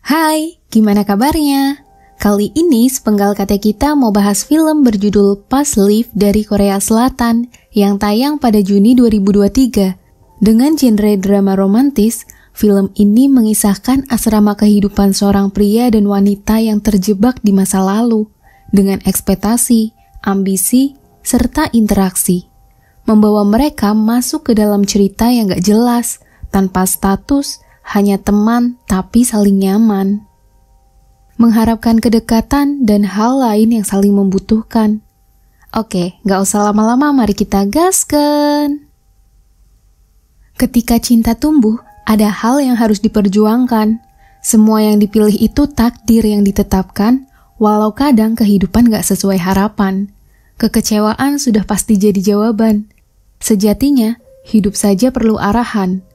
Hai, gimana kabarnya? Kali ini sepenggal kata kita mau bahas film berjudul Past Lives dari Korea Selatan yang tayang pada Juni 2023. Dengan genre drama romantis, film ini mengisahkan asrama kehidupan seorang pria dan wanita yang terjebak di masa lalu dengan ekspektasi, ambisi, serta interaksi. Membawa mereka masuk ke dalam cerita yang gak jelas, tanpa status, hanya teman tapi saling nyaman. Mengharapkan kedekatan dan hal lain yang saling membutuhkan. Oke, gak usah lama-lama, mari kita gaskan. Ketika cinta tumbuh, ada hal yang harus diperjuangkan. Semua yang dipilih itu takdir yang ditetapkan, walau kadang kehidupan gak sesuai harapan. Kekecewaan sudah pasti jadi jawaban. Sejatinya, hidup saja perlu arahan.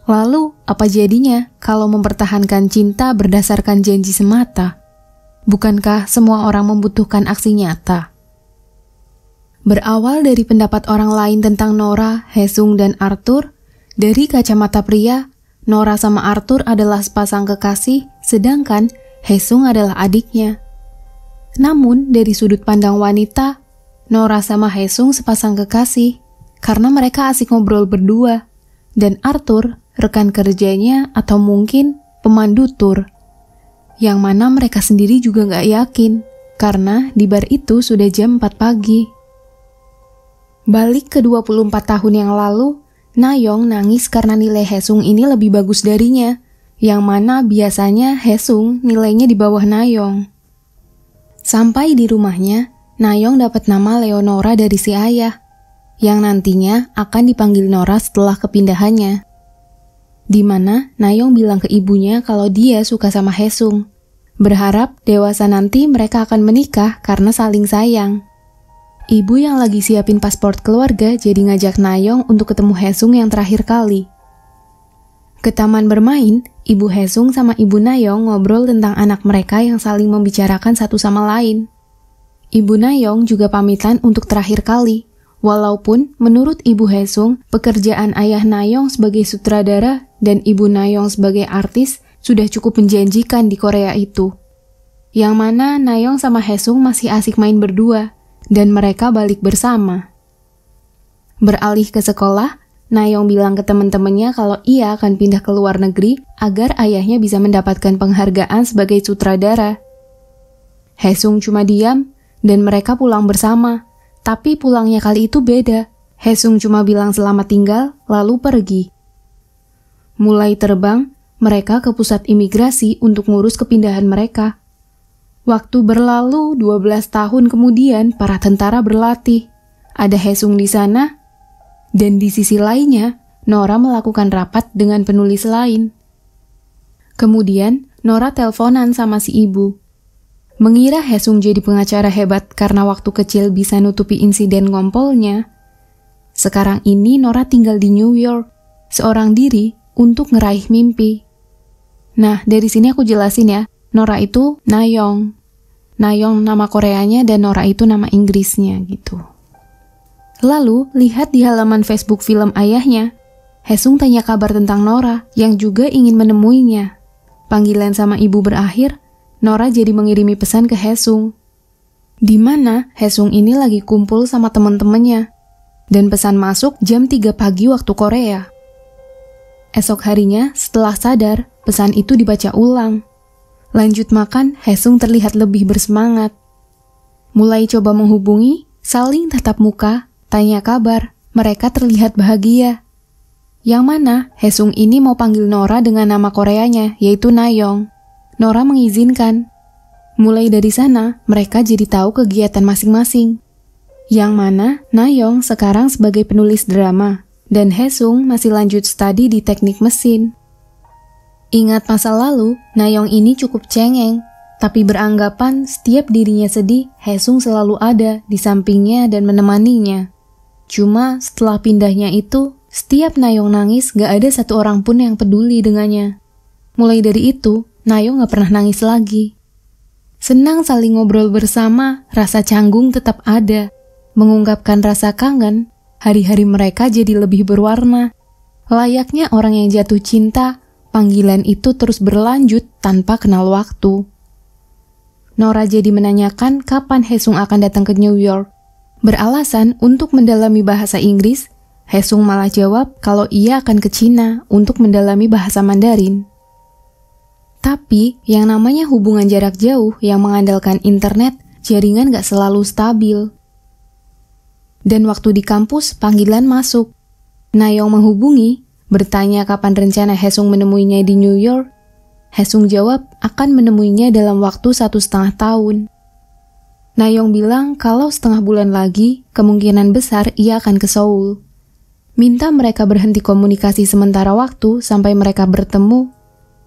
Lalu, apa jadinya kalau mempertahankan cinta berdasarkan janji semata? Bukankah semua orang membutuhkan aksi nyata? Berawal dari pendapat orang lain tentang Nora, Haesung, dan Arthur, dari kacamata pria, Nora sama Arthur adalah sepasang kekasih, sedangkan Haesung adalah adiknya. Namun, dari sudut pandang wanita, Nora sama Haesung sepasang kekasih, karena mereka asik ngobrol berdua, dan Arthur rekan kerjanya atau mungkin pemandu tur, yang mana mereka sendiri juga gak yakin, karena di bar itu sudah jam 4 pagi. Balik ke 24 tahun yang lalu, Nayeong nangis karena nilai Haesung ini lebih bagus darinya, yang mana biasanya Haesung nilainya di bawah Nayeong. Sampai di rumahnya, Nayeong dapat nama Leonora dari si ayah, yang nantinya akan dipanggil Nora setelah kepindahannya. Di mana Nayeong bilang ke ibunya kalau dia suka sama Haesung. Berharap dewasa nanti mereka akan menikah karena saling sayang. Ibu yang lagi siapin paspor keluarga jadi ngajak Nayeong untuk ketemu Haesung yang terakhir kali. Ke taman bermain, ibu Haesung sama ibu Nayeong ngobrol tentang anak mereka yang saling membicarakan satu sama lain. Ibu Nayeong juga pamitan untuk terakhir kali. Walaupun menurut Ibu Haesung, pekerjaan ayah Nayeong sebagai sutradara dan Ibu Nayeong sebagai artis sudah cukup menjanjikan di Korea itu. Yang mana Nayeong sama Haesung masih asik main berdua, dan mereka balik bersama. Beralih ke sekolah, Nayeong bilang ke teman-temannya kalau ia akan pindah ke luar negeri agar ayahnya bisa mendapatkan penghargaan sebagai sutradara. Haesung cuma diam, dan mereka pulang bersama. Tapi pulangnya kali itu beda. Haesung cuma bilang selamat tinggal, lalu pergi. Mulai terbang, mereka ke pusat imigrasi untuk ngurus kepindahan mereka. Waktu berlalu 12 tahun kemudian, para tentara berlatih. Ada Haesung di sana, dan di sisi lainnya, Nora melakukan rapat dengan penulis lain. Kemudian, Nora teleponan sama si ibu. Mengira Haesung jadi pengacara hebat karena waktu kecil bisa nutupi insiden ngompolnya. Sekarang ini Nora tinggal di New York, seorang diri untuk ngeraih mimpi. Nah, dari sini aku jelasin ya, Nora itu Nayeong. Nayeong nama Koreanya dan Nora itu nama Inggrisnya gitu. Lalu, lihat di halaman Facebook film ayahnya, Haesung tanya kabar tentang Nora yang juga ingin menemuinya. Panggilan sama ibu berakhir, Nora jadi mengirimi pesan ke Haesung, di mana Haesung ini lagi kumpul sama teman-temannya, dan pesan masuk jam 3 pagi waktu Korea. Esok harinya, setelah sadar, pesan itu dibaca ulang. Lanjut makan, Haesung terlihat lebih bersemangat. Mulai coba menghubungi, saling tatap muka, tanya kabar, mereka terlihat bahagia. Yang mana Haesung ini mau panggil Nora dengan nama Koreanya, yaitu Nayeong. Nora mengizinkan. Mulai dari sana, mereka jadi tahu kegiatan masing-masing. Yang mana Nayeong sekarang sebagai penulis drama, dan Haesung masih lanjut studi di teknik mesin. Ingat masa lalu, Nayeong ini cukup cengeng, tapi beranggapan setiap dirinya sedih, Haesung selalu ada di sampingnya dan menemaninya. Cuma setelah pindahnya itu, setiap Nayeong nangis gak ada satu orang pun yang peduli dengannya. Mulai dari itu, Nayeong gak pernah nangis lagi. Senang saling ngobrol bersama, rasa canggung tetap ada. Mengungkapkan rasa kangen, hari-hari mereka jadi lebih berwarna. Layaknya orang yang jatuh cinta, panggilan itu terus berlanjut tanpa kenal waktu. Nora jadi menanyakan kapan Haesung akan datang ke New York. Beralasan untuk mendalami bahasa Inggris, Haesung malah jawab kalau ia akan ke Cina untuk mendalami bahasa Mandarin. Tapi, yang namanya hubungan jarak jauh yang mengandalkan internet, jaringan gak selalu stabil. Dan waktu di kampus, panggilan masuk. Nayeong menghubungi, bertanya kapan rencana Haesung menemuinya di New York. Haesung jawab akan menemuinya dalam waktu 1,5 tahun. Nayeong bilang kalau setengah bulan lagi, kemungkinan besar ia akan ke Seoul. Minta mereka berhenti komunikasi sementara waktu sampai mereka bertemu.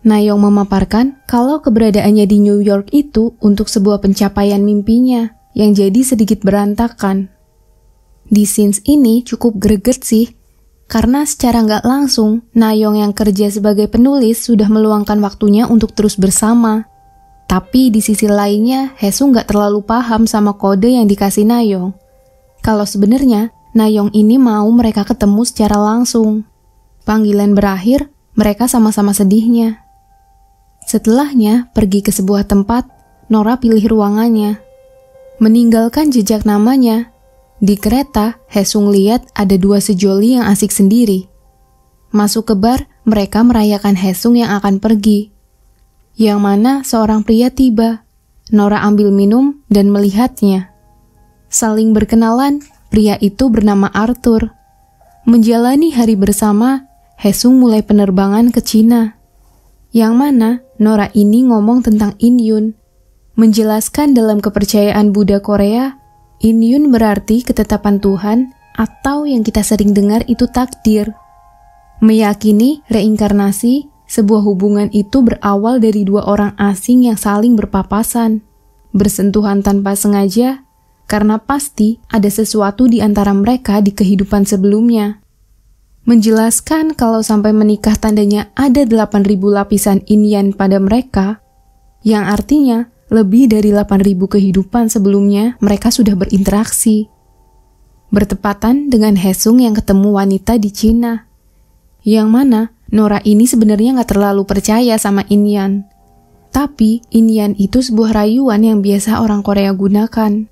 Nayeong memaparkan kalau keberadaannya di New York itu untuk sebuah pencapaian mimpinya yang jadi sedikit berantakan. Di scenes ini cukup greget sih, karena secara nggak langsung Nayeong yang kerja sebagai penulis sudah meluangkan waktunya untuk terus bersama. Tapi di sisi lainnya Haesung nggak terlalu paham sama kode yang dikasih Nayeong. Kalau sebenarnya Nayeong ini mau mereka ketemu secara langsung. Panggilan berakhir, mereka sama-sama sedihnya. Setelahnya, pergi ke sebuah tempat, Nora pilih ruangannya. Meninggalkan jejak namanya, di kereta, Haesung lihat ada 2 sejoli yang asik sendiri. Masuk ke bar, mereka merayakan Haesung yang akan pergi. Yang mana seorang pria tiba. Nora ambil minum dan melihatnya. Saling berkenalan, pria itu bernama Arthur. Menjalani hari bersama, Haesung mulai penerbangan ke Cina. Yang mana Nora ini ngomong tentang In-yun. Menjelaskan dalam kepercayaan Buddha Korea, In-yun berarti ketetapan Tuhan atau yang kita sering dengar itu takdir. Meyakini reinkarnasi, sebuah hubungan itu berawal dari 2 orang asing yang saling berpapasan, bersentuhan tanpa sengaja, karena pasti ada sesuatu di antara mereka di kehidupan sebelumnya. Menjelaskan kalau sampai menikah tandanya ada 8.000 lapisan yin-yang pada mereka, yang artinya lebih dari 8.000 kehidupan sebelumnya mereka sudah berinteraksi. Bertepatan dengan Haesung yang ketemu wanita di Cina, yang mana Nora ini sebenarnya gak terlalu percaya sama yin-yang. Tapi yin-yang itu sebuah rayuan yang biasa orang Korea gunakan.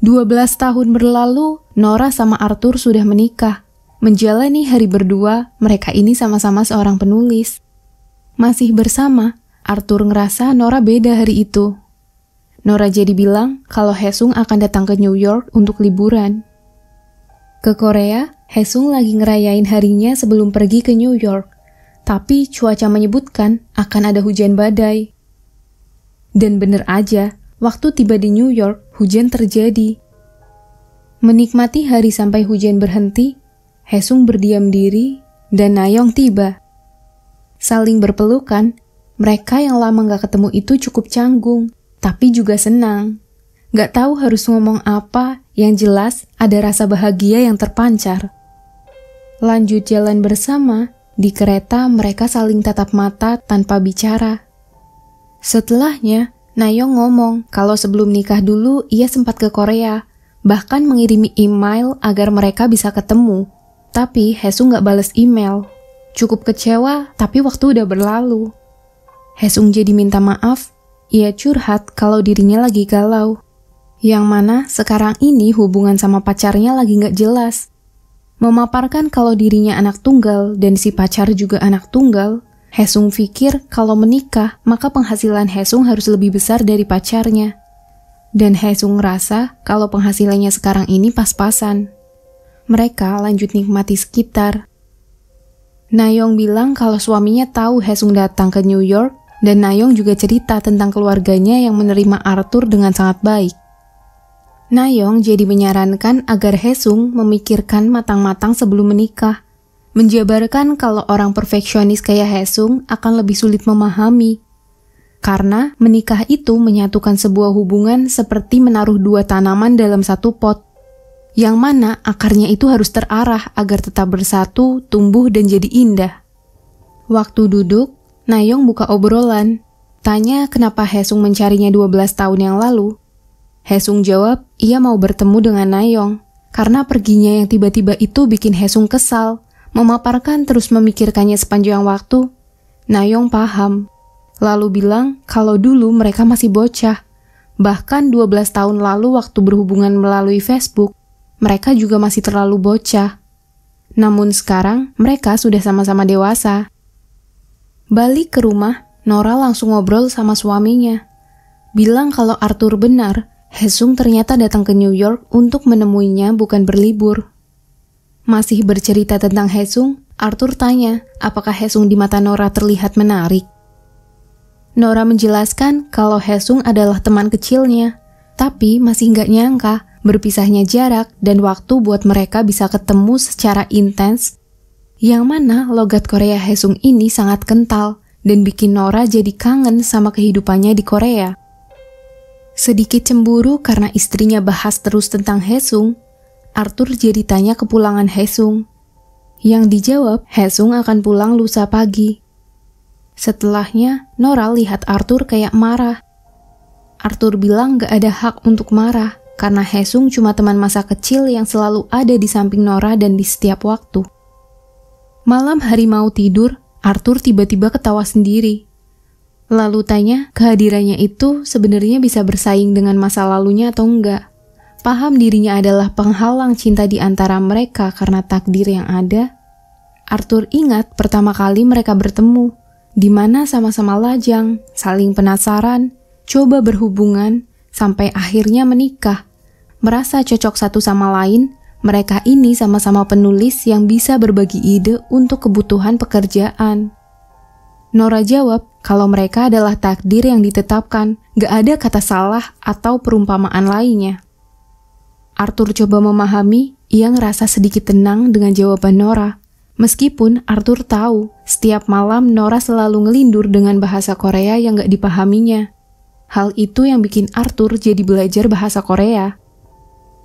12 tahun berlalu, Nora sama Arthur sudah menikah. Menjalani hari berdua, mereka ini sama-sama seorang penulis. Masih bersama, Arthur ngerasa Nora beda hari itu. Nora jadi bilang kalau Haesung akan datang ke New York untuk liburan. Ke Korea, Haesung lagi ngerayain harinya sebelum pergi ke New York. Tapi cuaca menyebutkan akan ada hujan badai. Dan bener aja, waktu tiba di New York, hujan terjadi. Menikmati hari sampai hujan berhenti, Haesung berdiam diri, dan Nayeong tiba. Saling berpelukan, mereka yang lama gak ketemu itu cukup canggung, tapi juga senang. Gak tahu harus ngomong apa, yang jelas ada rasa bahagia yang terpancar. Lanjut jalan bersama, di kereta mereka saling tatap mata tanpa bicara. Setelahnya, Nayeong ngomong kalau sebelum nikah dulu ia sempat ke Korea, bahkan mengirimi email agar mereka bisa ketemu. Tapi Haesung gak bales email. Cukup kecewa, tapi waktu udah berlalu. Haesung jadi minta maaf, ia curhat kalau dirinya lagi galau. Yang mana sekarang ini hubungan sama pacarnya lagi gak jelas. Memaparkan kalau dirinya anak tunggal dan si pacar juga anak tunggal, Haesung pikir kalau menikah, maka penghasilan Haesung harus lebih besar dari pacarnya. Dan Haesung ngerasa kalau penghasilannya sekarang ini pas-pasan. Mereka lanjut nikmati sekitar. Nayeong bilang kalau suaminya tahu Haesung datang ke New York, dan Nayeong juga cerita tentang keluarganya yang menerima Arthur dengan sangat baik. Nayeong jadi menyarankan agar Haesung memikirkan matang-matang sebelum menikah, menjabarkan kalau orang perfeksionis kayak Haesung akan lebih sulit memahami. Karena menikah itu menyatukan sebuah hubungan seperti menaruh 2 tanaman dalam satu pot, yang mana akarnya itu harus terarah agar tetap bersatu, tumbuh, dan jadi indah. Waktu duduk, Nayeong buka obrolan, tanya kenapa Haesung mencarinya 12 tahun yang lalu. Haesung jawab, ia mau bertemu dengan Nayeong, karena perginya yang tiba-tiba itu bikin Haesung kesal, memaparkan terus memikirkannya sepanjang waktu. Nayong paham, lalu bilang kalau dulu mereka masih bocah. Bahkan 12 tahun lalu waktu berhubungan melalui Facebook, mereka juga masih terlalu bocah. Namun sekarang mereka sudah sama-sama dewasa. Balik ke rumah, Nora langsung ngobrol sama suaminya. Bilang kalau Arthur benar, Haesung ternyata datang ke New York untuk menemuinya bukan berlibur. Masih bercerita tentang Haesung, Arthur tanya apakah Haesung di mata Nora terlihat menarik. Nora menjelaskan kalau Haesung adalah teman kecilnya, tapi masih nggak nyangka berpisahnya jarak dan waktu buat mereka bisa ketemu secara intens, yang mana logat Korea Haesung ini sangat kental dan bikin Nora jadi kangen sama kehidupannya di Korea. Sedikit cemburu karena istrinya bahas terus tentang Haesung, Arthur jadi tanya kepulangan Haesung. Yang dijawab, Haesung akan pulang lusa pagi. Setelahnya, Nora lihat Arthur kayak marah. Arthur bilang gak ada hak untuk marah, karena Haesung cuma teman masa kecil yang selalu ada di samping Nora dan di setiap waktu. Malam hari mau tidur, Arthur tiba-tiba ketawa sendiri. Lalu tanya, kehadirannya itu sebenarnya bisa bersaing dengan masa lalunya atau enggak. Paham dirinya adalah penghalang cinta di antara mereka karena takdir yang ada. Arthur ingat pertama kali mereka bertemu, di mana sama-sama lajang, saling penasaran, coba berhubungan, sampai akhirnya menikah. Merasa cocok satu sama lain, mereka ini sama-sama penulis yang bisa berbagi ide untuk kebutuhan pekerjaan. Nora jawab kalau mereka adalah takdir yang ditetapkan, gak ada kata salah atau perumpamaan lainnya. Arthur coba memahami, ia ngerasa sedikit tenang dengan jawaban Nora. Meskipun Arthur tahu, setiap malam Nora selalu ngelindur dengan bahasa Korea yang gak dipahaminya. Hal itu yang bikin Arthur jadi belajar bahasa Korea.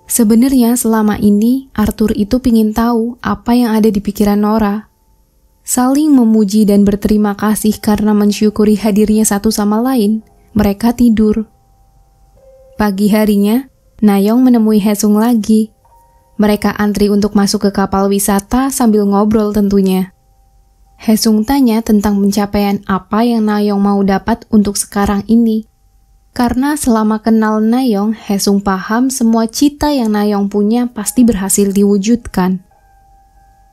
Sebenarnya selama ini, Arthur itu pingin tahu apa yang ada di pikiran Nora. Saling memuji dan berterima kasih karena mensyukuri hadirnya satu sama lain, mereka tidur. Pagi harinya, Nayong menemui Haesung lagi. Mereka antri untuk masuk ke kapal wisata sambil ngobrol tentunya. Haesung tanya tentang pencapaian apa yang Nayong mau dapat untuk sekarang ini. Karena selama kenal Nayong, Haesung paham semua cita yang Nayong punya pasti berhasil diwujudkan.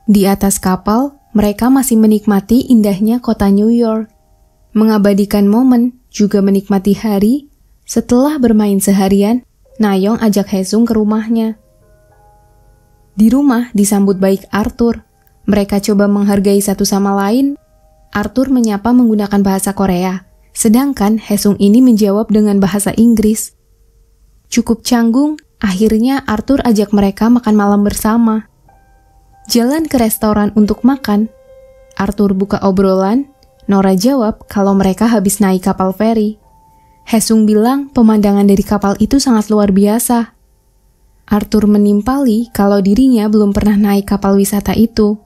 Di atas kapal, mereka masih menikmati indahnya kota New York. Mengabadikan momen, juga menikmati hari. Setelah bermain seharian, Nayong ajak Haesung ke rumahnya. Di rumah disambut baik Arthur. Mereka coba menghargai satu sama lain. Arthur menyapa menggunakan bahasa Korea, sedangkan Haesung ini menjawab dengan bahasa Inggris. Cukup canggung, akhirnya Arthur ajak mereka makan malam bersama. Jalan ke restoran untuk makan. Arthur buka obrolan. Nora jawab kalau mereka habis naik kapal feri. Haesung bilang pemandangan dari kapal itu sangat luar biasa. Arthur menimpali kalau dirinya belum pernah naik kapal wisata itu.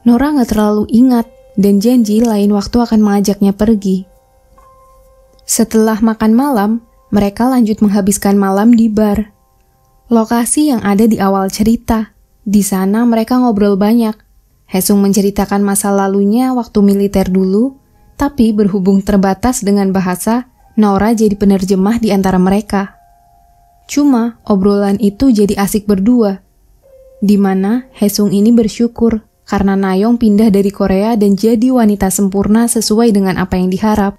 Nora gak terlalu ingat dan janji lain waktu akan mengajaknya pergi. Setelah makan malam, mereka lanjut menghabiskan malam di bar. Lokasi yang ada di awal cerita. Di sana mereka ngobrol banyak. Haesung menceritakan masa lalunya waktu militer dulu, tapi berhubung terbatas dengan bahasa, Nora jadi penerjemah di antara mereka. Cuma obrolan itu jadi asik berdua, di mana Haesung ini bersyukur karena Nayong pindah dari Korea dan jadi wanita sempurna sesuai dengan apa yang diharap.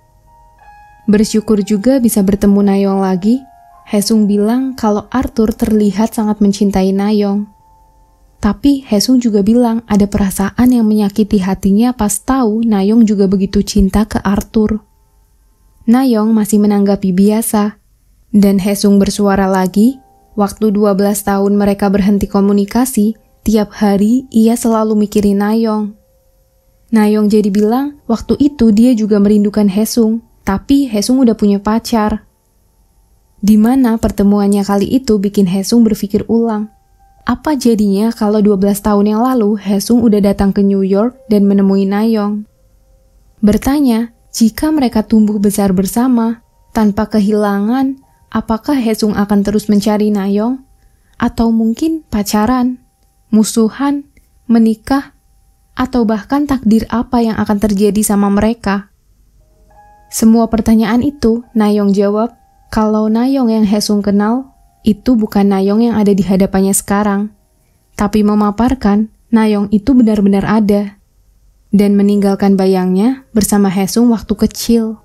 Bersyukur juga bisa bertemu Nayong lagi. Haesung bilang kalau Arthur terlihat sangat mencintai Nayong. Tapi Haesung juga bilang ada perasaan yang menyakiti hatinya pas tahu Nayong juga begitu cinta ke Arthur. Nayong masih menanggapi biasa. Dan Haesung bersuara lagi, waktu 12 tahun mereka berhenti komunikasi, tiap hari ia selalu mikirin Nayong. Nayong jadi bilang, waktu itu dia juga merindukan Haesung, tapi Haesung udah punya pacar. Di mana pertemuannya kali itu bikin Haesung berpikir ulang. Apa jadinya kalau 12 tahun yang lalu Haesung udah datang ke New York dan menemui Nayong? Bertanya, jika mereka tumbuh besar bersama, tanpa kehilangan, apakah Haesung akan terus mencari Nayong? Atau mungkin pacaran, musuhan, menikah, atau bahkan takdir apa yang akan terjadi sama mereka. Semua pertanyaan itu, Nayong jawab kalau Nayong yang Haesung kenal, itu bukan Nayong yang ada di hadapannya sekarang, tapi memaparkan Nayong itu benar-benar ada, dan meninggalkan bayangnya bersama Haesung waktu kecil.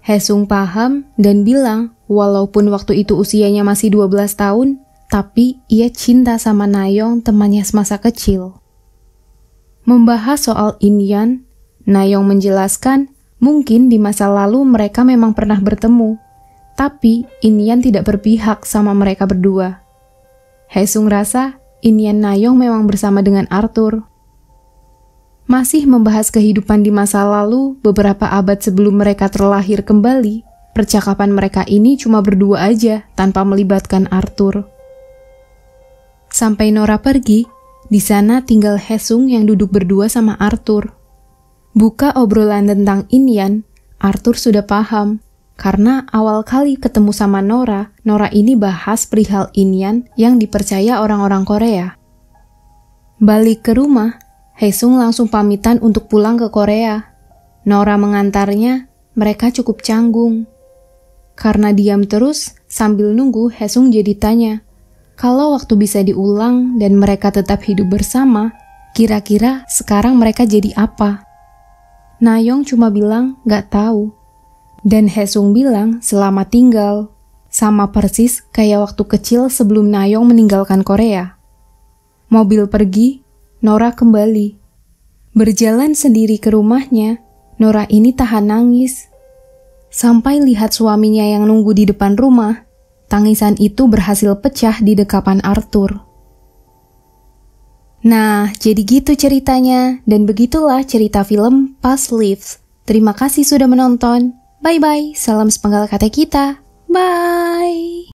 Haesung paham dan bilang walaupun waktu itu usianya masih 12 tahun, tapi ia cinta sama Nayong temannya semasa kecil. Membahas soal Inyan, Nayong menjelaskan mungkin di masa lalu mereka memang pernah bertemu, tapi Inyan tidak berpihak sama mereka berdua. Haesung rasa Inyan Nayong memang bersama dengan Arthur. Masih membahas kehidupan di masa lalu beberapa abad sebelum mereka terlahir kembali, percakapan mereka ini cuma berdua aja tanpa melibatkan Arthur. Sampai Nora pergi, di sana tinggal Haesung yang duduk berdua sama Arthur. Buka obrolan tentang Inyan, Arthur sudah paham. Karena awal kali ketemu sama Nora ini bahas perihal Inyan yang dipercaya orang-orang Korea. Balik ke rumah, Haesung langsung pamitan untuk pulang ke Korea. Nora mengantarnya, mereka cukup canggung. Karena diam terus, sambil nunggu Haesung jadi tanya, kalau waktu bisa diulang dan mereka tetap hidup bersama, kira-kira sekarang mereka jadi apa? Nayong cuma bilang gak tahu. Dan Haesung bilang selamat tinggal. Sama persis kayak waktu kecil sebelum Nayong meninggalkan Korea. Mobil pergi, Nora kembali. Berjalan sendiri ke rumahnya, Nora ini tahan nangis. Sampai lihat suaminya yang nunggu di depan rumah, tangisan itu berhasil pecah di dekapan Arthur. Nah, jadi gitu ceritanya, dan begitulah cerita film Past Lives. Terima kasih sudah menonton. Bye-bye, salam sepenggal kata kita. Bye!